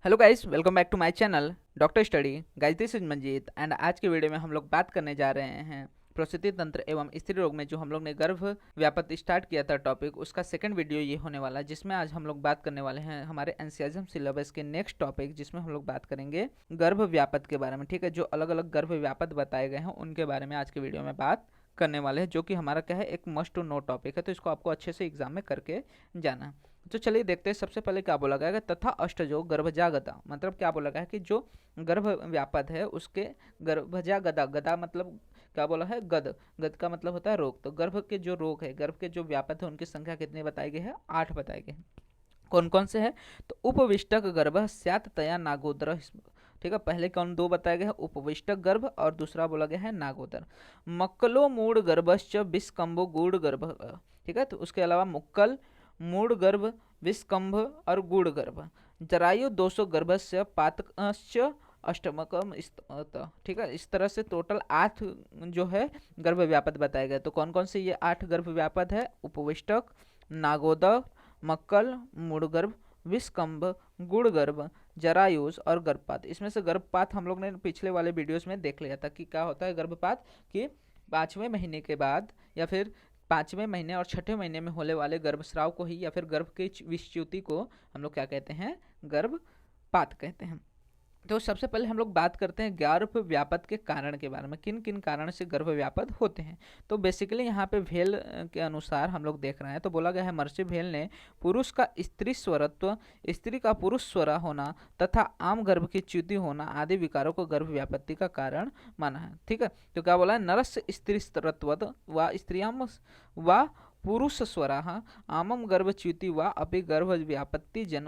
Hello guys, welcome back to my channel doctor study. Guys, this is Manjeet and आज के video में हम लोग बात करने जा रहे हैं प्रसूति तंत्र एवं स्त्री रोग में जो हम लोग ने गर्भ व्यापत स्टार्ट किया था टॉपिक, उसका सेकंड वीडियो ये होने वाला है, जिसमें आज हम लोग बात करने वाले हैं हमारे एनसीईआरटी सिलेबस के नेक्स्ट टॉपिक, जिसमें हम लोग बात करेंगे गर्भ व्यापत के बारे में। ठीक है, जो अलग अलग गर्भ व्यापत बताए गए हैं उनके बारे में आज के वीडियो में बात करने वाले हैं, जो कि हमारा क्या है, एक मस्ट टू नो टॉपिक है, तो इसको आपको अच्छे से एग्जाम में करके जाना है। तो चलिए देखते हैं सबसे पहले क्या बोला गया है, तथा अष्टजो गर्भजागता मतलब क्या बोला गया है कि जो गर्भ व्यापद है उसके गर्भजागदा, गदा मतलब क्या बोला है, गद। गद का मतलब होता है रोग। तो गर्भ के जो रोग है, गर्भ के जो व्यापद है, उनकी संख्या कितनी बताई गई है? 8 बताई गई है। कौन कौन से है? तो उपविष्टक गर्भ स्यात् तया नागोदर। ठीक है, पहले कौन दो बताए गए हैं? उपविष्टक गर्भ, और दूसरा बोला गया है नागोदर। मक्कलो मूड गर्भश्च विस्कंभो गूढ़ गर्भ। ठीक है, तो उसके अलावा मुक्कल, मूढ़ गर्भ, विस्कंभ और गूढ़ गर्भ। जरायु 200 गर्भस्य पातकश्च अष्टमकम ठीक है, इस तरह से टोटल 8 जो है गर्भ व्यापद बताए गए। तो कौन कौन से ये 8 गर्भ व्यापद है? उपविष्टक, नागोदर, मक्कल, मूढ़गर्भ, विस्कंभ, गुड़गर्भ, जरायुज और गर्भपात। इसमें से गर्भपात हम लोग ने पिछले वाले वीडियोस में देख लिया था कि क्या होता है गर्भपात, कि 5वें महीने के बाद या फिर 5वें महीने और 6ठे महीने में होने वाले गर्भस्राव को ही या फिर गर्भ की विच्युति को हम लोग क्या कहते हैं? गर्भपात कहते हैं। तो सबसे पहले हम लोग बात करते हैं गर्भ व्यापत के कारण के बारे में, किन किन कारण से गर्भ व्यापत होते हैं। तो बेसिकली यहाँ पे भेल के अनुसार हम लोग देख रहे हैं, तो बोला गया है महर्षि भेल ने पुरुष का स्त्री स्वरत्व, स्त्री का पुरुष स्वर होना तथा आम गर्भ की च्युति होना आदि विकारों को गर्भ व्यापत्ति का कारण माना है। ठीक है, तो क्या बोला है? नरस्य स्त्री स्तरत्वद व स्त्रियाम व पुरुष स्वराः आमम गर्भच्युति व अपि गर्भ व्यापत्ति जन।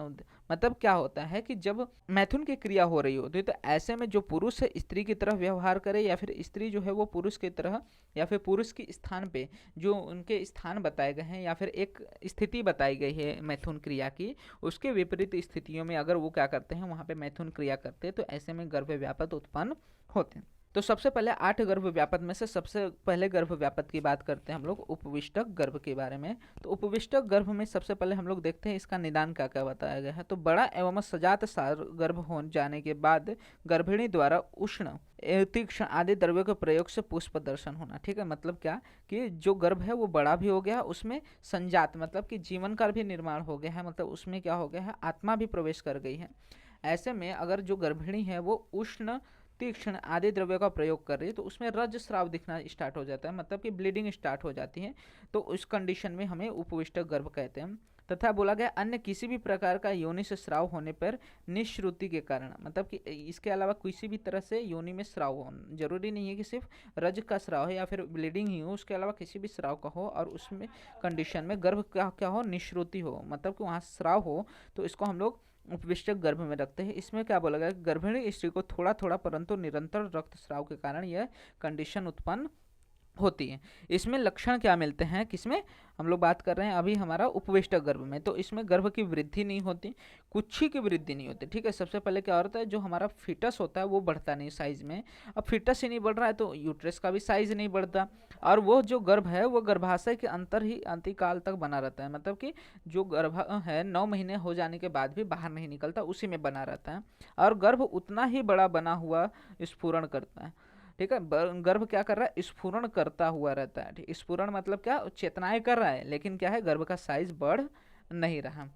मतलब क्या होता है कि जब मैथुन की क्रिया हो रही होती है तो ऐसे में जो पुरुष है स्त्री की तरह व्यवहार करे, या फिर स्त्री जो है वो पुरुष की तरह, या फिर पुरुष के स्थान पे जो उनके स्थान बताए गए हैं या फिर एक स्थिति बताई गई है मैथुन क्रिया की, उसके विपरीत स्थितियों में अगर वो क्या करते हैं, वहाँ पे मैथुन क्रिया करते हैं, तो ऐसे में गर्भ व्यापत उत्पन्न होते हैं। तो सबसे पहले 8 गर्भ व्यापत में से सबसे पहले गर्भ व्यापत की बात करते हैं हम लोग उपविष्टक गर्भ के बारे में। तो उपविष्टक गर्भ में सबसे पहले हम लोग देखते हैं इसका निदान क्या क्या बताया गया है। तो बड़ा एवं सजात सार गर्भ हो जाने के बाद गर्भिणी द्वारा उष्ण तीक्ष्ण आदि द्रव्यों के प्रयोग से पुष्प दर्शन होना। ठीक है, मतलब क्या कि जो गर्भ है वो बड़ा भी हो गया, उसमें संजात मतलब कि जीवन का भी निर्माण हो गया है, मतलब उसमें क्या हो गया है, आत्मा भी प्रवेश कर गई है। ऐसे में अगर जो गर्भिणी है वो उष्ण तीक्ष्ण आदि द्रव्यों का प्रयोग कर रही है तो उसमें रजस्राव दिखना स्टार्ट हो जाता है, मतलब कि ब्लीडिंग स्टार्ट हो जाती है। तो उस कंडीशन में हमें उपविष्टक गर्भ कहते हैं। तथा बोला गया अन्य किसी भी प्रकार का योनि से स्राव होने पर निश्रुति के कारण, मतलब कि इसके अलावा किसी भी तरह से योनि में स्राव हो, जरूरी नहीं है कि सिर्फ रज का स्राव है या फिर ब्लीडिंग ही हो, उसके अलावा किसी भी स्राव का हो और उसमें कंडीशन में गर्भ का क्या हो, निश्रुति हो, मतलब कि वहाँ स्राव हो, तो इसको हम लोग उपविष्टक गर्भ में रखते हैं। इसमें क्या बोला गया, गर्भिणी स्त्री को थोड़ा थोड़ा परंतु निरंतर रक्तस्राव के कारण यह कंडीशन उत्पन्न होती है। इसमें लक्षण क्या मिलते हैं, किसमें हम लोग बात कर रहे हैं अभी, हमारा उपविष्टक गर्भ में। तो इसमें गर्भ की वृद्धि नहीं होती, कुक्षी की वृद्धि नहीं होती। ठीक है, सबसे पहले क्या होता है, जो हमारा फीटस होता है वो बढ़ता नहीं साइज में। अब फीटस ही नहीं बढ़ रहा है तो यूट्रस का भी साइज नहीं बढ़ता, और वो जो गर्भ है वो गर्भाशय के अंतर ही अंतिकाल तक बना रहता है, मतलब कि जो गर्भ है 9 महीने हो जाने के बाद भी बाहर नहीं निकलता, उसी में बना रहता है, और गर्भ उतना ही बड़ा बना हुआ स्फुरण करता है। ठीक है, गर्भ क्या कर रहा है, स्फुरण करता हुआ रहता है। ठीक, स्फुरण मतलब क्या, चेतनाएं कर रहा है, लेकिन क्या है, गर्भ का साइज बढ़ नहीं रहा।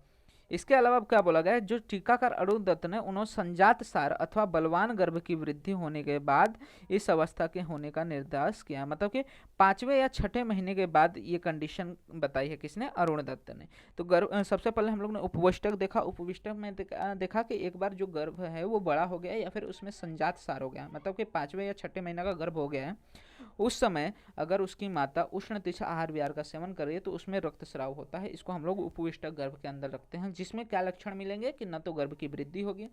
इसके अलावा अब क्या बोला गया है, जो टीकाकार अरुणदत्त ने उन्होंने संजात सार अथवा बलवान गर्भ की वृद्धि होने के बाद इस अवस्था के होने का निर्देश किया, मतलब कि 5वें या 6ठे महीने के बाद ये कंडीशन बताई है, किसने? अरुणदत्त ने। तो गर्भ सबसे पहले हम लोग ने उपविष्टक देखा, उपविष्टक में देखा कि एक बार जो गर्भ है वो बड़ा हो गया या फिर उसमें संजात सार हो गया, मतलब कि 5वें या 6ठे महीने का गर्भ हो गया है, उस समय अगर उसकी माता उष्ण तीक्ष्ण आहार विहार का सेवन कर रही है तो उसमें रक्तस्राव होता है। इसको हम लोग उपविष्टक गर्भ के अंदर रखते हैं, जिसमें क्या लक्षण मिलेंगे कि न तो गर्भ की वृद्धि होगी,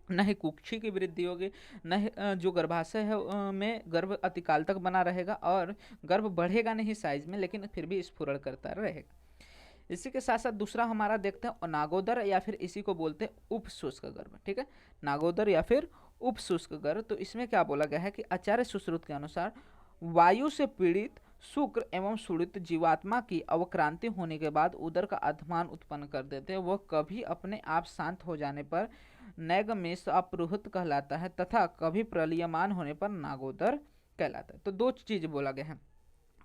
न ही कुक्षी की वृद्धि होगी, न ही जो गर्भाशय है में गर्भ अतिकाल तक बना रहेगा, और गर्भ बढ़ेगा नहीं साइज में, लेकिन फिर भी स्फुरण करता रहेगा। इसी के साथ साथ दूसरा हमारा देखते हैं नागोदर, या फिर इसी को बोलते हैं उपशुष्क गर्भ। ठीक है, नागोदर या फिर उपशुष्क गर्भ। तो इसमें क्या बोला गया है कि आचार्य सुश्रुत के अनुसार वायु से पीड़ित शुक्र एवं सुडित जीवात्मा की अवक्रांति होने के बाद उदर का अधमान उत्पन्न कर देते हैं। वह कभी अपने आप शांत हो जाने पर नैगमेश अपृहत कहलाता है तथा कभी प्रलीयमान होने पर नागोदर कहलाता है। तो दो चीज बोला गया है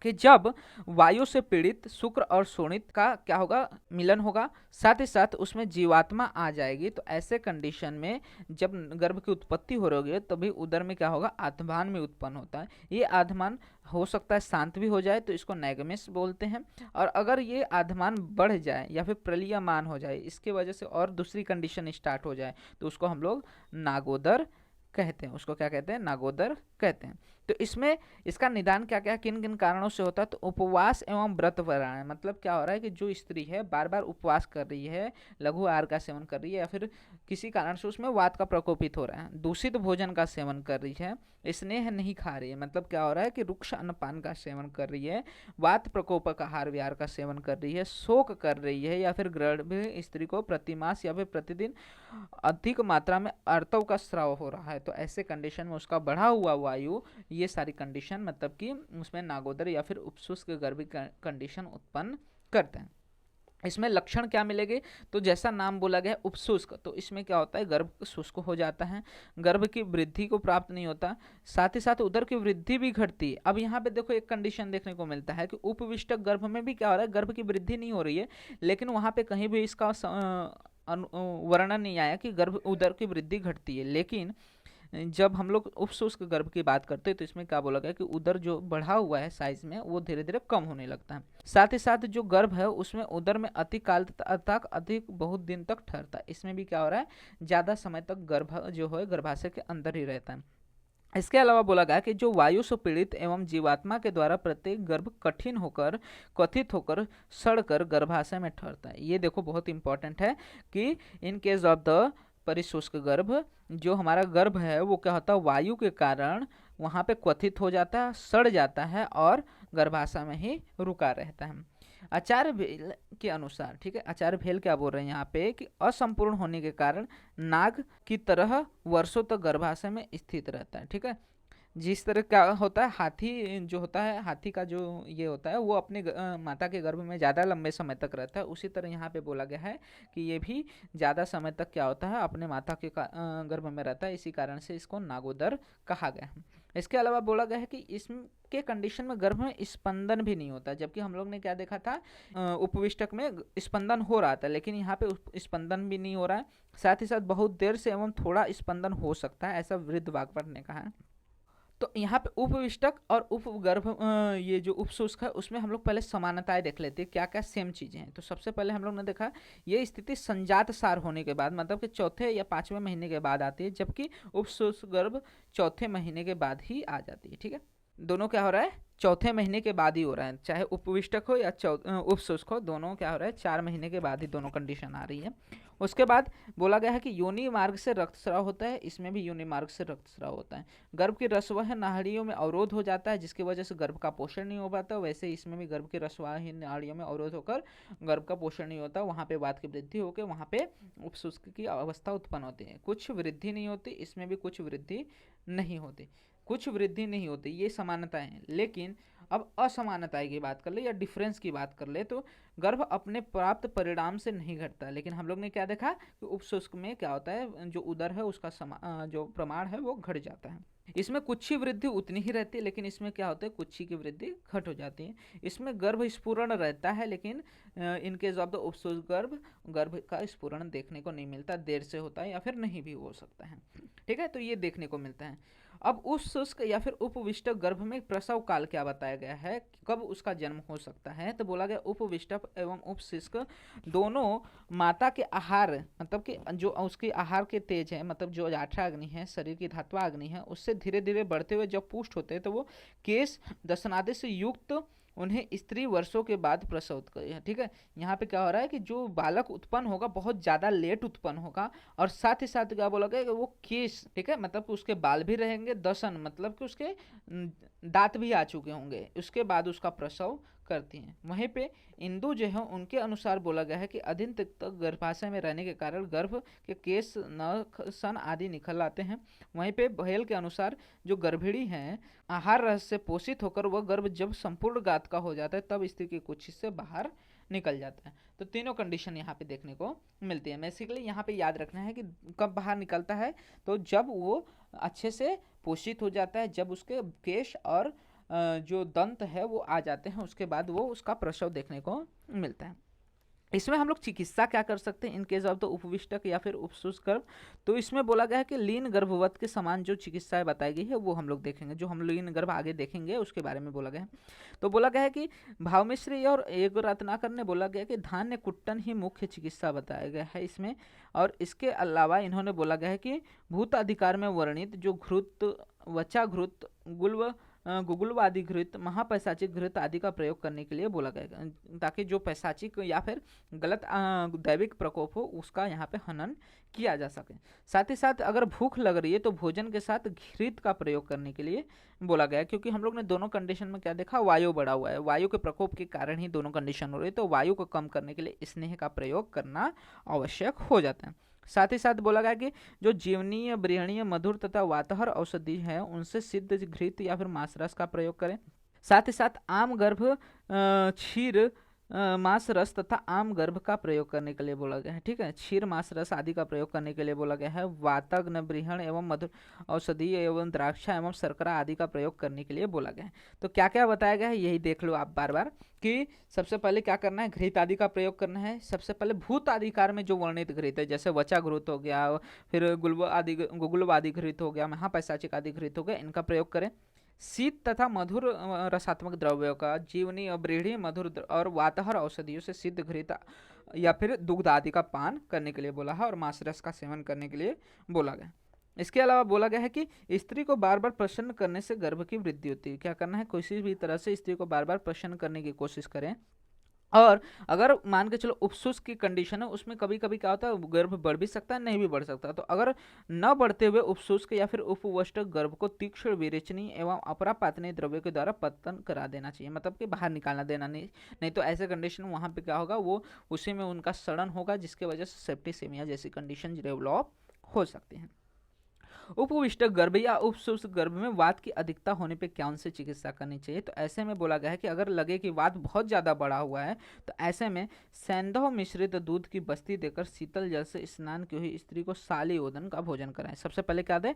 कि जब वायु से पीड़ित शुक्र और शोणित का क्या होगा, मिलन होगा, साथ ही साथ उसमें जीवात्मा आ जाएगी, तो ऐसे कंडीशन में जब गर्भ की उत्पत्ति हो रही है तभी उदर में क्या होगा, आत्मान में उत्पन्न होता है। ये आत्मान हो सकता है शांत भी हो जाए तो इसको नैगमेश बोलते हैं, और अगर ये आत्मान बढ़ जाए या फिर प्रलीयमान हो जाए, इसके वजह से और दूसरी कंडीशन स्टार्ट हो जाए, तो उसको हम लोग नागोदर कहते हैं। उसको क्या कहते हैं, नागोदर कहते हैं। तो इसमें इसका निदान क्या क्या किन किन कारणों से होता है, तो उपवास एवं व्रत वरायण, मतलब क्या हो रहा है कि जो स्त्री है बार बार उपवास कर रही है, लघु आहार का सेवन कर रही है, या फिर किसी कारण से उसमें वात का प्रकोपित हो रहा है, दूषित भोजन का सेवन कर रही है, स्नेह नहीं खा रही है, मतलब क्या हो रहा है कि रुक्ष अन्नपान का सेवन कर रही है, वात प्रकोपक आहार विहार का सेवन कर रही है, शोक कर रही है, या फिर गर्भवती स्त्री को प्रतिमास या फिर प्रतिदिन अधिक मात्रा में आर्तव का स्राव हो रहा है, तो ऐसे कंडीशन में उसका बढ़ा हुआ वायु, ये सारी कंडीशन मतलब कि उसमें नागोदर या फिर उपशुष्क गर्भ कंडीशन उत्पन्न करते हैं। इसमें लक्षण क्या मिलेंगे, तो जैसा नाम बोला गया उपशुष्क, तो इसमें क्या होता है, गर्भ शुष्क हो जाता है, गर्भ की वृद्धि को प्राप्त नहीं होता, साथ ही साथ उदर की वृद्धि भी घटती है। अब यहाँ पे देखो एक कंडीशन देखने को मिलता है कि उपविष्टक गर्भ में भी क्या हो रहा है, गर्भ की वृद्धि नहीं हो रही है, लेकिन वहाँ पे कहीं भी इसका वर्णन नहीं आया कि गर्भ उदर की वृद्धि घटती है। लेकिन जब हम लोग उपशुष्क गर्भ की बात करते हैं तो इसमें क्या बोला गया कि उदर जो बढ़ा हुआ है साइज में वो धीरे धीरे कम होने लगता है। साथ ही साथ जो गर्भ है उसमें उदर में अति काल तक अधिक बहुत दिन तक ठहरता है। इसमें भी क्या हो रहा है, ज़्यादा समय तक गर्भ जो है गर्भाशय के अंदर ही रहता है। इसके अलावा बोला गया कि जो वायु से पीड़ित एवं जीवात्मा के द्वारा प्रत्येक गर्भ कठिन होकर कथित होकर सड़कर गर्भाशय में ठहरता है। ये देखो बहुत इंपॉर्टेंट है कि इन केस ऑफ द परिशुष्क गर्भ, जो हमारा गर्भ है वो क्या होता है, वायु के कारण वहाँ पे क्वथित हो जाता है, सड़ जाता है और गर्भाशय में ही रुका रहता है। आचार्य भेल के अनुसार, ठीक है, आचार्य भेल क्या बोल रहे हैं यहाँ पे कि असंपूर्ण होने के कारण नाग की तरह वर्षों तक गर्भाशय में स्थित रहता है। ठीक है, जिस तरह क्या होता है, हाथी जो होता है, हाथी का जो ये होता है वो अपने माता के गर्भ में ज़्यादा लंबे समय तक रहता है, उसी तरह यहाँ पे बोला गया है कि ये भी ज़्यादा समय तक क्या होता है, अपने माता के गर्भ में रहता है, इसी कारण से इसको नागोदर कहा गया है। इसके अलावा बोला गया है कि इसके कंडीशन में गर्भ में स्पंदन भी नहीं होता, जबकि हम लोग ने क्या देखा था, उपविष्टक में स्पंदन हो रहा था, लेकिन यहाँ पे स्पंदन भी नहीं हो रहा है। साथ ही साथ बहुत देर से एवं थोड़ा स्पंदन हो सकता है, ऐसा वृद्ध वाग्भट ने कहा है। तो यहाँ पे उपविष्टक और उपगर्भ ये जो उपशुष्क है उसमें हम लोग पहले समानताएं देख लेते हैं, क्या क्या सेम चीज़ें हैं। तो सबसे पहले हम लोग ने देखा ये स्थिति संजात सार होने के बाद, मतलब कि चौथे या पाँचवें महीने के बाद आती है, जबकि उपशुष्क गर्भ चौथे महीने के बाद ही आ जाती है। ठीक है, दोनों क्या हो रहा है, चौथे महीने के बाद ही हो रहा है, चाहे उपविष्टक हो या उपशुष्क हो, दोनों क्या हो रहा है, 4 महीने के बाद ही दोनों कंडीशन आ रही है। उसके बाद बोला गया है कि योनि मार्ग से रक्तस्राव होता है, इसमें भी योनि मार्ग से रक्तस्राव होता है। गर्भ की रसवाह नाड़ियों में अवरोध हो जाता है, जिसकी वजह से गर्भ का पोषण नहीं हो पाता, वैसे इसमें भी गर्भ की रसवाही नाड़ियों में अवरोध होकर गर्भ का पोषण नहीं होता, वहाँ पे वात की वृद्धि होकर वहाँ पे उपशुष्क की अवस्था उत्पन्न होती है। कुछ वृद्धि नहीं होती, इसमें भी कुछ वृद्धि नहीं होती, कुछ वृद्धि नहीं होती, ये समानताएं हैं। लेकिन अब असमानताएं की बात कर ले या डिफरेंस की बात कर ले, तो गर्भ अपने प्राप्त परिणाम से नहीं घटता, लेकिन हम लोग ने क्या देखा कि उपशुष्क में क्या होता है, जो उदर है उसका जो प्रमाण है वो घट जाता है। इसमें कुछ ही वृद्धि उतनी ही रहती है, लेकिन इसमें क्या होता है, कुछ ही की वृद्धि घट हो जाती है। इसमें गर्भ स्फुरण रहता है, लेकिन इनके जवाब तो उपशुष्क गर्भ का स्फुरण देखने को नहीं मिलता, देर से होता है या फिर नहीं भी हो सकता है। ठीक है, तो ये देखने को मिलता है। अब उस शुष्क या फिर उपविष्टक गर्भ में प्रसव काल क्या बताया गया है, कब उसका जन्म हो सकता है, तो बोला गया उपविष्टक एवं उपशुष्क दोनों माता के आहार, मतलब कि जो उसके आहार के तेज है, मतलब जो जाठरा अग्नि है, शरीर की धात्वा अग्नि है, उससे धीरे धीरे बढ़ते हुए जब पुष्ट होते हैं तो वो केश दशनादि से युक्त उन्हें स्त्री वर्षों के बाद प्रसव करी है। ठीक है, यहाँ पे क्या हो रहा है कि जो बालक उत्पन्न होगा बहुत ज़्यादा लेट उत्पन्न होगा, और साथ ही साथ क्या बोला गया कि वो केश, ठीक है, मतलब कि उसके बाल भी रहेंगे, दसन मतलब कि उसके दांत भी आ चुके होंगे, उसके बाद उसका प्रसव करती हैं। वहीं पे इंदु जो है उनके अनुसार बोला गया है कि अधिक तक गर्भाशय में रहने के कारण गर्भ के केश नख सन आदि निकल आते हैं। वहीं पे बहेल के अनुसार जो गर्भिणी है आहार रस से पोषित होकर वह गर्भ जब संपूर्ण गात का हो जाता है तब स्त्री के कुछ हिस्से बाहर निकल जाता है। तो तीनों कंडीशन यहाँ पे देखने को मिलती है। बेसिकली यहाँ पे याद रखना है कि कब बाहर निकलता है, तो जब वो अच्छे से पोषित हो जाता है, जब उसके केश और जो दंत है वो आ जाते हैं, उसके बाद वो उसका प्रसव देखने को मिलता है। इसमें हम लोग चिकित्सा क्या कर सकते हैं इन केस ऑफ द उपविष्टक या फिर उपशुष्क गर्भ। तो इसमें बोला गया है कि लीन गर्भवत के समान जो चिकित्साएं बताई गई है वो हम लोग देखेंगे। जो हम लीन गर्भ आगे देखेंगे उसके बारे में बोला गया है। तो बोला गया है कि भावमिश्री और एक रत्नाकर ने बोला गया कि धान्य कुट्टन ही मुख्य चिकित्सा बताया गया है इसमें। और इसके अलावा इन्होंने बोला गया है कि भूत अधिकार में वर्णित जो घृत, वचा घृत, गुगुलवादी घृत, महापैशाचिक घृत आदि का प्रयोग करने के लिए बोला गया, ताकि जो पैशाचिक या फिर गलत दैविक प्रकोप हो उसका यहाँ पे हनन किया जा सके। साथ ही साथ अगर भूख लग रही है तो भोजन के साथ घृत का प्रयोग करने के लिए बोला गया, क्योंकि हम लोग ने दोनों कंडीशन में क्या देखा, वायु बढ़ा हुआ है, वायु के प्रकोप के कारण ही दोनों कंडीशन हो रही है, तो वायु को कम करने के लिए स्नेह का प्रयोग करना आवश्यक हो जाता है। साथ ही साथ बोला गया कि जो जीवनीय, ब्रीहणीय, मधुर तथा वातहर औषधि है उनसे सिद्ध घृत या फिर मांसरस का प्रयोग करें। साथ ही साथ आम गर्भ, क्षीर, मांस रस तथा आम गर्भ का प्रयोग करने के लिए बोला गया है। ठीक है, क्षीर, मांस रस आदि का प्रयोग करने के लिए बोला गया है। वातग्न, ब्रीहण एवं मधुर औषधि एवं द्राक्षा एवं शर्करा आदि का प्रयोग करने के लिए बोला गया है। तो क्या क्या बताया गया है यही देख लो आप बार बार कि सबसे पहले क्या करना है, घृत आदि का प्रयोग करना है। सबसे पहले भूत अधिकार में जो वर्णित घृत है, जैसे वचा घृत हो गया, फिर गुगुलवादी घृत हो गया, महापैशाचिक आदि घृत हो गया, इनका प्रयोग करें। शीत तथा मधुर रसात्मक द्रव्यों का, जीवनी और ब्रीढ़ी, मधुर और वातहर औषधियों से सिद्ध घृत या फिर दुग्ध आदि का पान करने के लिए बोला है और मांसरस का सेवन करने के लिए बोला गया। इसके अलावा बोला गया है कि स्त्री को बार बार प्रसन्न करने से गर्भ की वृद्धि होती है। क्या करना है, किसी भी तरह से स्त्री को बार बार प्रसन्न करने की कोशिश करें। और अगर मान के चलो उपशुष्क की कंडीशन है, उसमें कभी कभी क्या होता है, गर्भ बढ़ भी सकता है, नहीं भी बढ़ सकता। तो अगर न बढ़ते हुए उपशुष्क या फिर उपवष्टक गर्भ को तीक्ष्ण विरेचनी एवं अपरापातनीय द्रव्य के द्वारा पतन करा देना चाहिए, मतलब कि बाहर निकालना देना नहीं तो ऐसे कंडीशन वहाँ पे क्या होगा, वो उसी में उनका सड़न होगा, जिसके वजह से सेप्टिसेमिया जैसी कंडीशन डेवलप हो सकती है। उपविष्टक गर्भ या उपशुष्क गर्भ में वात की अधिकता होने पे कौन सी चिकित्सा करनी चाहिए। तो ऐसे में बोला गया है कि अगर लगे कि वात बहुत ज़्यादा बढ़ा हुआ है तो ऐसे में सैंधव मिश्रित दूध की बस्ती देकर शीतल जल से स्नान की हुई स्त्री को साली ओदन का भोजन कराएं। सबसे पहले क्या दें,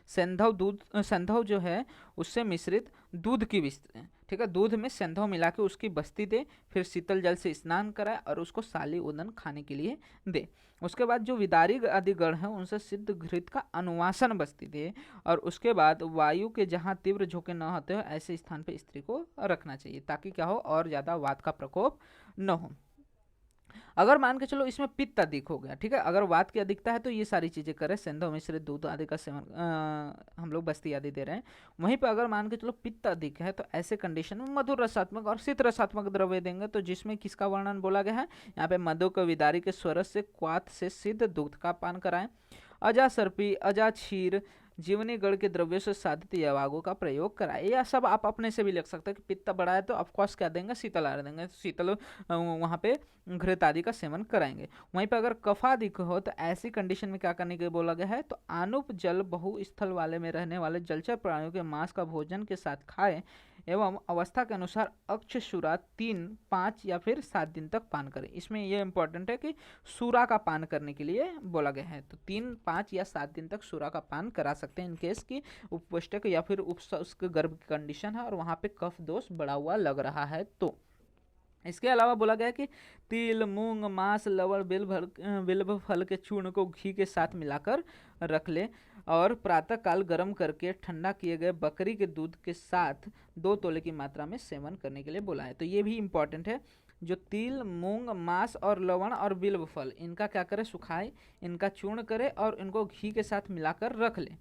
सैंधव जो है उससे मिश्रित दूध की बस्ती, ठीक है, दूध में सैंधव मिला के उसकी बस्ती दे, फिर शीतल जल से स्नान कराए और उसको साली ओदन खाने के लिए दे। उसके बाद जो विदारी आदि गण है उनसे सिद्ध घृत का अनुवासन बस्ती दे और उसके बाद वायु के जहाँ तीव्र झोंके न होते हो ऐसे स्थान पे स्त्री को रखना चाहिए, ताकि क्या हो, और ज़्यादा वात का प्रकोप न हो। अगर मान के चलो इसमें पित्त अधिक हो गया, ठीक है, अगर वात की अधिकता है तो ये सारी चीजें करें, सैंधव मिश्रित दूध आदि का सेवन, हम लोग बस्ती आदि दे रहे हैं। वहीं पे अगर मान के चलो पित्त अधिक है तो ऐसे कंडीशन में मधुर रसात्मक और शीत रसात्मक द्रव्य देंगे। तो जिसमें किसका वर्णन बोला गया है यहाँ पे, मधु को विदारी के स्वरस से क्वाथ से सिद्ध दुग्ध का पान कराएं। अजा सर्पी, अजा क्षीर, जीवनी गढ़ के द्रव्यों से साधित यवागों का प्रयोग कराए। या सब आप अपने से भी लिख सकते हैं कि पित्त बढ़ा है तो ऑफकोर्स क्या देंगे, शीतल आहार देंगे, तो शीतल वहाँ पे घृत आदि का सेवन कराएंगे। वहीं पे अगर कफाधिक हो तो ऐसी कंडीशन में क्या करने के बोला गया है, तो आनुप जल बहुस्थल वाले में रहने वाले जलचर प्राणियों के मांस का भोजन के साथ खाएं एवं अवस्था के अनुसार अक्षशूरा 3, 5 या फिर 7 दिन तक पान करें। इसमें यह इंपॉर्टेंट है कि सूरा का पान करने के लिए बोला गया है, तो 3, 5 या 7 दिन तक सूरा का पान करा सकते हैं इनकेस की उपवष्टक या फिर उपशुष्क गर्भ की कंडीशन है और वहाँ पे कफ दोष बढ़ा हुआ लग रहा है। तो इसके अलावा बोला गया कि तिल, मूंग, मांस, लवण, बिल्व फल के चूर्ण को घी के साथ मिलाकर रख ले और प्रातः काल गर्म करके ठंडा किए गए बकरी के दूध के साथ 2 तोले की मात्रा में सेवन करने के लिए बोला है। तो ये भी इम्पॉर्टेंट है, जो तिल, मूंग, मांस और लवण और बिल्व फल, इनका क्या करे, सुखाए, इनका चूर्ण करे और इनको घी के साथ मिलाकर रख ले।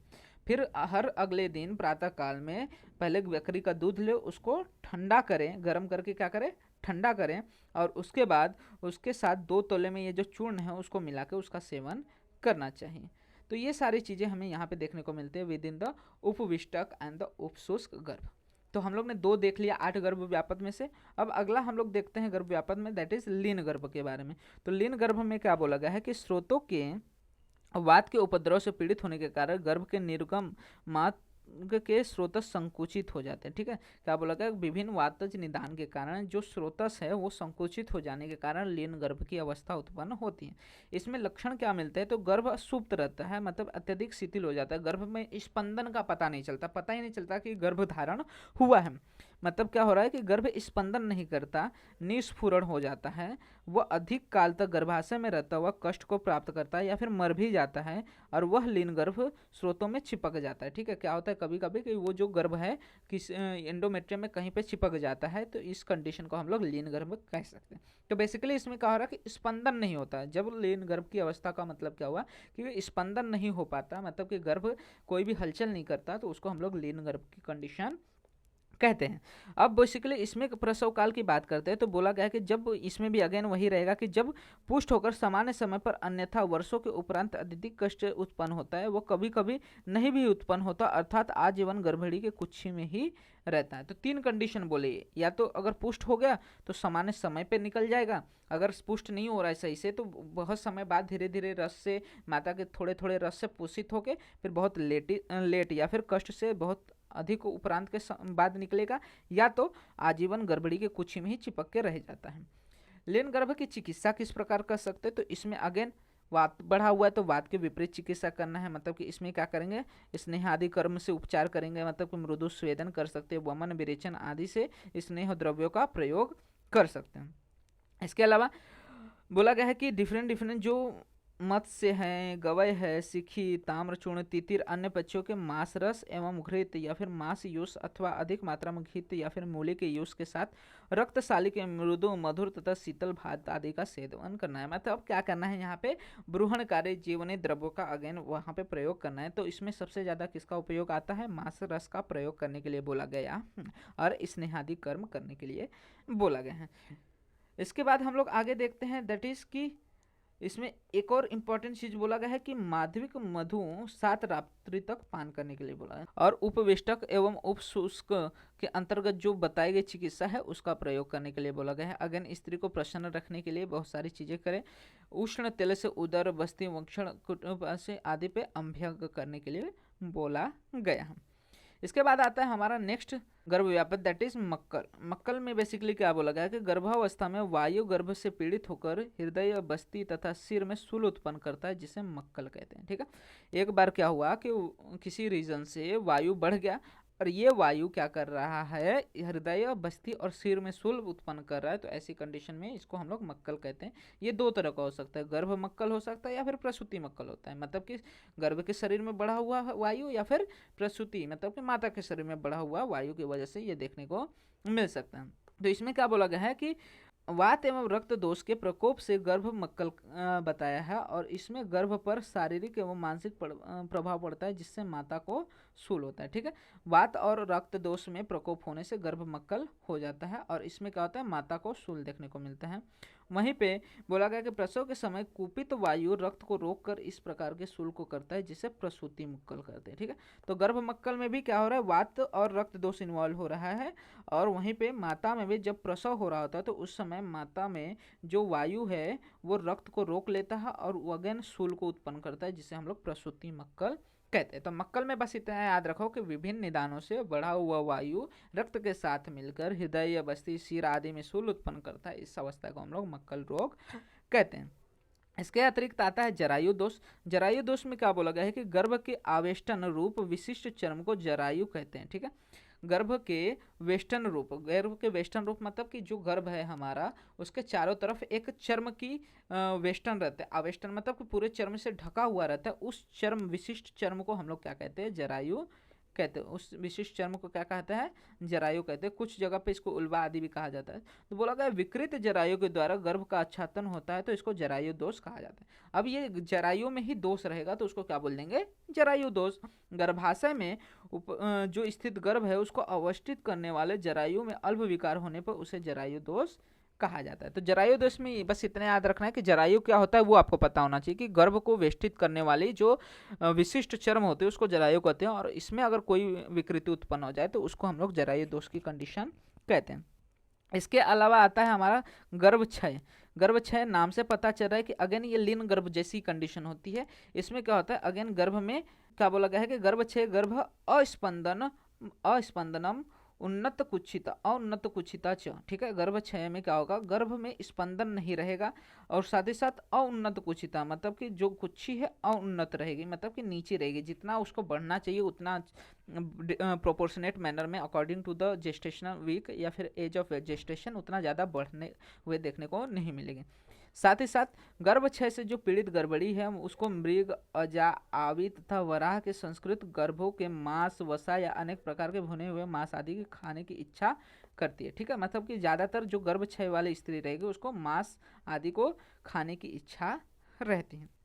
फिर हर अगले दिन प्रातः काल में पहले बकरी का दूध ले, उसको ठंडा करें, गर्म करके क्या करें, ठंडा करें और उसके बाद उसके साथ 2 तोले में ये जो चूर्ण है उसको मिला के उसका सेवन करना चाहिए। तो ये सारी चीज़ें हमें यहाँ पे देखने को मिलती है विद इन द उपविष्टक एंड द उपशुष्क गर्भ। तो हम लोग ने 2 देख लिया 8 गर्भ व्यापक में से। अब अगला हम लोग देखते हैं गर्भ व्यापक में, दैट इज लीन गर्भ के बारे में। तो लीन गर्भ में क्या बोला गया है कि स्रोतों के वात के उपद्रव से पीड़ित होने के कारण गर्भ के निर्गम मार्ग के स्रोतस संकुचित हो जाते हैं। ठीक है, क्या बोला गया, विभिन्न वातज निदान के कारण जो स्रोतस है वो संकुचित हो जाने के कारण लीन गर्भ की अवस्था उत्पन्न होती है। इसमें लक्षण क्या मिलते हैं, तो गर्भ सुप्त रहता है, मतलब अत्यधिक शिथिल हो जाता है, गर्भ में स्पंदन का पता नहीं चलता, पता ही नहीं चलता कि गर्भ धारण हुआ है। मतलब क्या हो रहा है कि गर्भ स्पंदन नहीं करता, निस्फुरण हो जाता है, वह अधिक काल तक गर्भाशय में रहता हुआ कष्ट को प्राप्त करता है या फिर मर भी जाता है, और वह लीन गर्भ स्रोतों में चिपक जाता है। ठीक है, क्या होता है कभी कभी कि वो जो गर्भ है किस एंडोमेट्रियम में कहीं पे चिपक जाता है, तो इस कंडीशन को हम लोग लीन गर्भ कह सकते हैं। तो बेसिकली इसमें क्या हो रहा है कि स्पंदन नहीं होता है। जब लीन गर्भ की अवस्था का मतलब क्या हुआ कि स्पंदन नहीं हो पाता, मतलब कि गर्भ कोई भी हलचल नहीं करता, तो उसको हम लोग लीन गर्भ की कंडीशन कहते हैं। अब बेसिकली इसमें प्रसव काल की बात करते हैं, तो बोला गया है कि जब इसमें भी अगेन वही रहेगा कि जब पुष्ट होकर सामान्य समय पर अन्यथा वर्षों के उपरांत अत्यधिक कष्ट उत्पन्न होता है, वो कभी कभी नहीं भी उत्पन्न होता, अर्थात आजीवन गर्भड़ी के कुछ ही में ही रहता है। तो 3 कंडीशन बोले, या तो अगर पुष्ट हो गया तो सामान्य समय पे निकल जाएगा, अगर पुष्ट नहीं हो रहा है सही से तो बहुत समय बाद धीरे धीरे रस से, माता के थोड़े थोड़े रस से पोषित होके फिर बहुत लेट या फिर कष्ट से बहुत अधिक उपरांत के बाद निकलेगा, या तो आजीवन गर्भड़ी के कुछ ही में ही चिपक के रह जाता है। लीन गर्भ की चिकित्सा किस प्रकार कर सकते हैं, तो इसमें अगेन वात बढ़ा हुआ है तो वात के विपरीत चिकित्सा करना है, मतलब कि इसमें क्या करेंगे, स्नेह आदि कर्म से उपचार करेंगे, मतलब कि मृदु स्वेदन कर सकते हैं, वमन विरेचन आदि से स्नेह द्रव्यों का प्रयोग कर सकते हैं। इसके अलावा बोला गया है कि डिफरेंट जो मत्स्य हैं, गवय है, सिखी, ताम्रचूर्ण, तितिर, अन्य पक्षियों के मांस रस एवं घृत या फिर मांस यूस अथवा अधिक मात्रा में घृत या फिर मूली के यूस के साथ रक्तशाली के मृदु मधुर तथा शीतल भात आदि का सेवन करना है। मतलब क्या करना है, यहाँ पे ब्रूहणकारी जीवनी द्रव्यों का अगेन वहाँ पे प्रयोग करना है। तो इसमें सबसे ज़्यादा किसका उपयोग आता है, मांस रस का प्रयोग करने के लिए बोला गया और स्नेहादि कर्म करने के लिए बोला गया है। इसके बाद हम लोग आगे देखते हैं, दैट इज कि इसमें एक और इम्पॉर्टेंट चीज बोला गया है कि माध्यमिक मधु 7 रात्रि तक पान करने के लिए बोला है, और उपवेष्टक एवं उपशुष्क के अंतर्गत जो बताई गई चिकित्सा है उसका प्रयोग करने के लिए बोला गया है। अगेन स्त्री को प्रसन्न रखने के लिए बहुत सारी चीजें करें, उष्ण तेल से उदर बस्ती वक्षण से आदि पे अभ्यंग करने के लिए बोला गया है। इसके बाद आता है हमारा नेक्स्ट गर्भ व्यापक, दैट इज मक्कल। मक्कल में बेसिकली क्या बोला गया है कि गर्भावस्था में वायु गर्भ से पीड़ित होकर हृदय, बस्ती तथा सिर में शूल उत्पन्न करता है, जिसे मक्कल कहते हैं। ठीक है, एक बार क्या हुआ कि किसी रीजन से वायु बढ़ गया और ये वायु क्या कर रहा है, हृदय, बस्ती और सिर में शूल उत्पन्न कर रहा है, तो ऐसी कंडीशन में इसको हम लोग मक्कल कहते हैं। ये 2 तरह का हो सकता है, गर्भ मक्कल हो सकता है या फिर प्रसूति मक्कल होता है, मतलब कि गर्भ के शरीर में बढ़ा हुआ वायु या फिर प्रसूति मतलब कि माता के शरीर में बढ़ा हुआ वायु की वजह से ये देखने को मिल सकता है। तो इसमें क्या बोला गया है कि वात एवं रक्त दोष के प्रकोप से गर्भ मक्कल बताया है, और इसमें गर्भ पर शारीरिक एवं मानसिक प्रभाव पड़ता है, जिससे माता को शूल होता है। ठीक है, वात और रक्त दोष में प्रकोप होने से गर्भ मक्कल हो जाता है, और इसमें क्या होता है, माता को शूल देखने को मिलता है। वहीं पे बोला गया कि प्रसव के समय कुपित वायु रक्त को रोककर इस प्रकार के शूल को करता है, जिसे प्रसूति मक्कल करते हैं। ठीक है, तो गर्भ मक्कल में भी क्या हो रहा है, वात और रक्त दोष इन्वॉल्व हो रहा है, और वहीं पे माता में भी जब प्रसव हो रहा होता है तो उस समय माता में जो वायु है वो रक्त को रोक लेता है और अगेन शूल को उत्पन्न करता है, जिसे हम लोग प्रसूति मक्कल कहते हैं। तो मक्कल में बस इतना याद रखो कि विभिन्न निदानों से बढ़ा हुआ वायु रक्त के साथ मिलकर हृदय या बस्ती, सिर आदि में शूल उत्पन्न करता है, इस अवस्था को हम लोग मक्कल रोग कहते हैं। इसके अतिरिक्त आता है जरायु दोष। जरायु दोष में क्या बोला गया है कि गर्भ के आवेष्टन रूप विशिष्ट चर्म को जरायु कहते हैं। ठीक है, गर्भ के वेष्टन रूप, गर्भ के वेष्टन रूप मतलब कि जो गर्भ है हमारा उसके चारों तरफ एक चर्म की वेष्टन रहता है, आवेष्टन मतलब कि पूरे चर्म से ढका हुआ रहता है, उस चर्म विशिष्ट चर्म को हम लोग क्या कहते हैं, जरायु कहते हैं। उस विशिष्ट चर्म को क्या कहते हैं, जरायु कहते हैं। कुछ जगह पे इसको उल्वा आदि भी कहा जाता है। तो बोला गया विकृत जरायु के द्वारा गर्भ का आच्छादन होता है तो इसको जरायु दोष कहा जाता है। अब ये जरायु में ही दोष रहेगा तो उसको क्या बोल देंगे, जरायु दोष। गर्भाशय में जो स्थित गर्भ है उसको अवस्थित करने वाले जरायु में अल्प विकार होने पर उसे जरायु दोष कहा जाता है। तो जरायु दोष में बस इतना याद रखना है कि जरायु क्या होता है वो आपको पता होना चाहिए कि गर्भ को वेष्टित करने वाली जो विशिष्ट चर्म होते हैं उसको जरायु कहते हैं, और इसमें अगर कोई विकृति उत्पन्न हो जाए तो उसको हम लोग जरायु दोष की कंडीशन कहते हैं। इसके अलावा आता है हमारा गर्भक्षय। गर्भक्षय नाम से पता चल रहा है कि अगेन ये लीन गर्भ जैसी कंडीशन होती है। इसमें क्या होता है, अगेन गर्भ में क्या बोला गया है कि गर्भक्षय गर्भ अस्पंदनम उन्नत कुक्षिता अउन्नत कुक्षिता च, ठीक है। गर्भक्षय में क्या होगा, गर्भ में स्पंदन नहीं रहेगा और साथ ही साथ अउन्नत कुक्षिता मतलब कि जो कुक्षी है अउन्नत रहेगी, मतलब कि नीचे रहेगी, जितना उसको बढ़ना चाहिए उतना प्रोपोर्शनेट मैनर में according to the gestational week या फिर एज ऑफ जेस्टेशन उतना ज़्यादा बढ़ने हुए देखने को नहीं मिलेगी। साथ ही साथ गर्भक्षय से जो पीड़ित गर्भवती है उसको मृग, अजा, आवी तथा वराह के संस्कृत गर्भों के मांस, वसा या अनेक प्रकार के भुने हुए मांस आदि के खाने की इच्छा करती है, ठीक है। मतलब कि ज़्यादातर जो गर्भक्षय वाली स्त्री रहेगी उसको मांस आदि को खाने की इच्छा रहती है।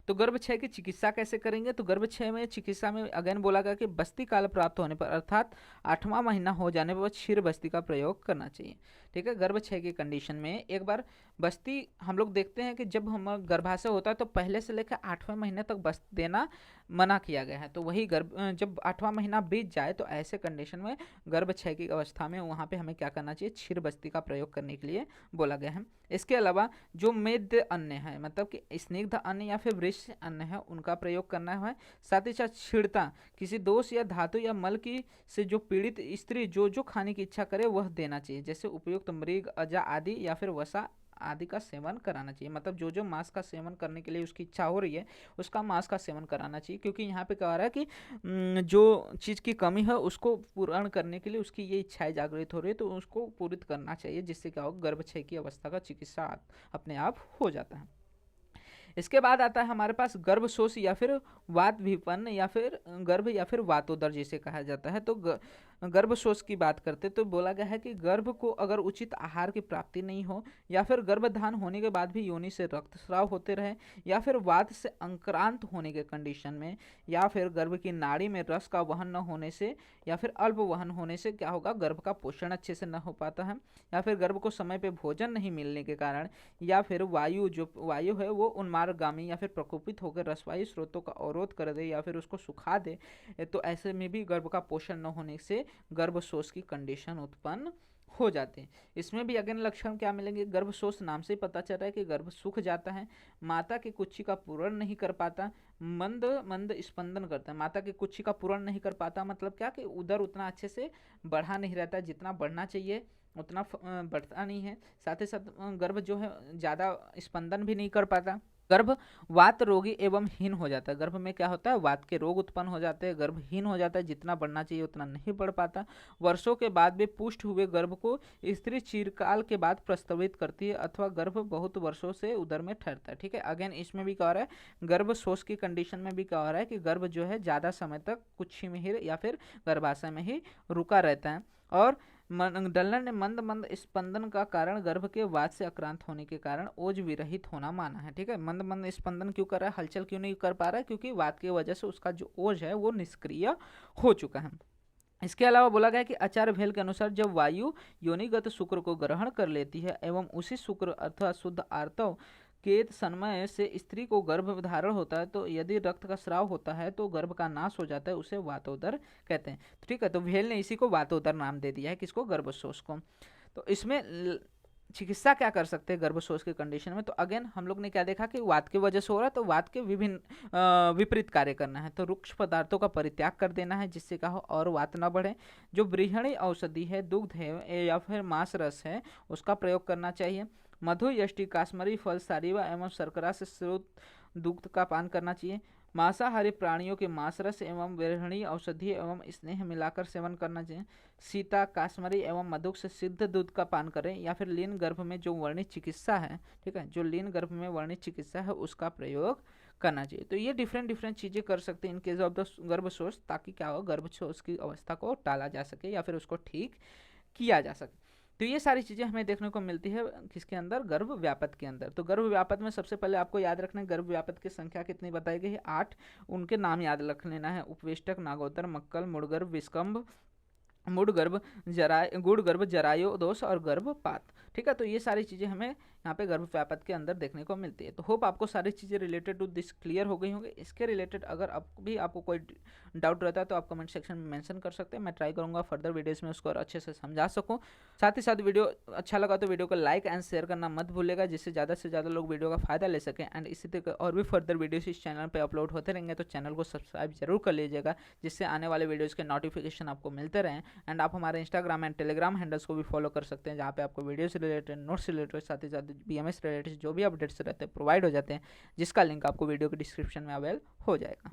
तो गर्भक्षय की चिकित्सा कैसे करेंगे, तो गर्भक्षय में चिकित्सा में अगेन बोला गया कि बस्ती काल प्राप्त होने पर अर्थात 8वां महीना हो जाने पर क्षीर बस्ती का प्रयोग करना चाहिए, ठीक है। गर्भक्षय की कंडीशन में एक बार बस्ती हम लोग देखते हैं कि जब हम गर्भाशय होता है तो पहले से लेकर 8वें महीने तक बस्ती देना मना किया गया है। तो वही जब 8वां महीना बीत जाए तो ऐसे कंडीशन में गर्भक्षय की अवस्था में वहाँ पे हमें क्या करना चाहिए, क्षीर बस्ती का प्रयोग करने के लिए बोला गया है। इसके अलावा जो मेद्य अन्न है मतलब कि स्निग्ध अन्न या फिर वृक्ष अन्न है उनका प्रयोग करना है। साथ ही साथ क्षीणता किसी दोष या धातु या मल की से जो पीड़ित स्त्री जो जो खाने की इच्छा करे वह देना चाहिए, जैसे उपयुक्त मृग, अजा आदि या फिर वसा आदि का सेवन कराना चाहिए। मतलब जो जो मांस का सेवन करने के लिए उसकी इच्छा हो रही है उसका मांस का सेवन कराना चाहिए, क्योंकि यहाँ पे क्या हो रहा है कि जो चीज़ की कमी है उसको पूर्ण करने के लिए उसकी ये इच्छाएं जागृत हो रही है तो उसको पूरित करना चाहिए, जिससे क्या होगा गर्भक्षय की अवस्था का चिकित्सा अपने आप हो जाता है। इसके बाद आता है हमारे पास गर्भशोष या फिर वात विपन्न या फिर गर्भ या फिर वातोदर जिसे कहा जाता है। तो गर्भशोष की बात करते तो बोला गया है कि गर्भ को अगर उचित आहार की प्राप्ति नहीं हो या फिर गर्भधान होने के बाद भी योनि से रक्तस्राव होते रहे या फिर वात से अंक्रांत होने के कंडीशन में या फिर गर्भ की नाड़ी में रस का वहन न होने से या फिर अल्प वहन होने से क्या होगा, गर्भ का पोषण अच्छे से न हो पाता है या फिर गर्भ को समय पे भोजन नहीं मिलने के कारण या फिर जो वायु है वो उन्मार्गामी या फिर प्रकोपित होकर रसवायु स्रोतों का अवरोध कर दे या फिर उसको सुखा दे, तो ऐसे में भी गर्भ का पोषण न होने से गर्भशोष की कंडीशन उत्पन्न हो जाते हैं। इसमें भी अगेन लक्षण क्या मिलेंगे, गर्भशोष नाम से पता चल रहा है कि गर्भ सूख जाता है, माता की कुक्षी का पूर्ण नहीं कर पाता, मंद मंद स्पंदन करता है। माता की कुक्षी का पूर्ण नहीं कर पाता मतलब क्या कि उधर उतना अच्छे से बढ़ा नहीं रहता, जितना बढ़ना चाहिए उतना बढ़ता नहीं है। साथ ही साथ गर्भ जो है ज़्यादा स्पंदन भी नहीं कर पाता। गर्भ वात रोगी एवं हीन हो जाता है। गर्भ में क्या होता है, वात के रोग उत्पन्न हो जाते हैं, गर्भ हीन हो जाता है, जितना बढ़ना चाहिए उतना नहीं बढ़ पाता। वर्षों के बाद भी पुष्ट हुए गर्भ को स्त्री चिरकाल के बाद प्रस्तवित करती है अथवा गर्भ बहुत वर्षों से उदर में ठहरता है, ठीक है। अगेन इसमें भी क्या हो रहा है, गर्भशोष की कंडीशन में भी क्या हो रहा है कि गर्भ जो है ज़्यादा समय तक कुक्षी में ही या फिर गर्भाशय में ही रुका रहता है। और डल्लन ने मंद मंद स्पंदन का कारण गर्भ के वात से आक्रांत होने के कारण ओज विरहित होना माना है, ठीक है। मंद मंद स्पंदन क्यों कर रहा है, हलचल क्यों नहीं कर पा रहा है, क्योंकि वात की वजह से उसका जो ओज है वो निष्क्रिय हो चुका है। इसके अलावा बोला गया कि आचार्य भेल के अनुसार जब वायु योनिगत शुक्र को ग्रहण कर लेती है एवं उसी शुक्र अर्थात शुद्ध आर्तव के समय से स्त्री को गर्भ धारण होता है तो यदि रक्त का स्राव होता है तो गर्भ का नाश हो जाता है, उसे वातोदर कहते हैं, ठीक है। तो भेल ने इसी को वातोदर नाम दे दिया है, किसको, गर्भशोष को। तो इसमें चिकित्सा क्या कर सकते हैं गर्भशोष के कंडीशन में, तो अगेन हम लोग ने क्या देखा कि वात की वजह से हो रहा है तो वात के विभिन्न विपरीत कार्य करना है। तो रुक्ष पदार्थों का परित्याग कर देना है जिससे क्या हो और वात न बढ़े। जो गृहिणी औषधि है, दुग्ध है या फिर मांस रस है उसका प्रयोग करना चाहिए। मधु, यष्टि, काश्मीरी फल, सारीवा एवं शर्करा से स्रोत दुग्ध का पान करना चाहिए। मांसाहारी प्राणियों के मांस रस एवं गृहिणी औषधि एवं स्नेह मिलाकर सेवन करना चाहिए। सीता, काश्मीरी एवं मधुक से सिद्ध दूध का पान करें या फिर लीन गर्भ में जो वर्णित चिकित्सा है, ठीक है, जो लीन गर्भ में वर्णित चिकित्सा है उसका प्रयोग करना चाहिए। तो ये डिफरेंट चीज़ें कर सकते हैं इन केस ऑफ द गर्भशोष, ताकि क्या हो गर्भशोष की अवस्था को टाला जा सके या फिर उसको ठीक किया जा सके। तो ये सारी चीज़ें हमें देखने को मिलती है किसके अंदर, गर्भ व्यापत के अंदर। तो गर्भ व्यापत में सबसे पहले आपको याद रखना है गर्भ व्यापत की संख्या कितनी बताई गई है, 8। उनके नाम याद रख लेना है, उपवेष्टक, नागोदर, मक्कल, मुड़गर, विस्कंभ गुड़ गर्भ जरायु दोष और गर्भपात। ठीक है, तो ये सारी चीज़ें हमें यहाँ पे गर्भ व्यापत के अंदर देखने को मिलती है। तो होप आपको सारी चीज़ें रिलेटेड टू दिस क्लियर हो गई होंगी। इसके रिलेटेड अगर आपको कोई डाउट रहता है तो आप कमेंट सेक्शन में मेंशन कर सकते हैं। मैं ट्राई करूँगा फर्दर वीडियोस में उसको और अच्छे से समझा सकूँ। साथ ही साथ वीडियो अच्छा लगा तो वीडियो को लाइक एंड शेयर करना मत भूलेगा, जिससे ज़्यादा से ज़्यादा लोग वीडियो का फायदा ले सकें। एंड इसी तरह और भी फर्दर वीडियोस इस चैनल पर अपलोड होते रहेंगे, तो चैनल को सब्सक्राइब जरूर कर लीजिएगा, जिससे आने वाले वीडियोज़ के नोटिफिकेशन आपको मिलते रहें। एंड आप हमारे इंस्टाग्राम एंड टेलीग्राम हैंडल्स को भी फॉलो कर सकते हैं, जहाँ पे आपको वीडियो से रिलेटेड, नोट्स रिलेटेड, साथ ही साथ BMS रिलेटेड जो भी अपडेट्स रहते हैं प्रोवाइड हो जाते हैं, जिसका लिंक आपको वीडियो के डिस्क्रिप्शन में अवेल हो जाएगा।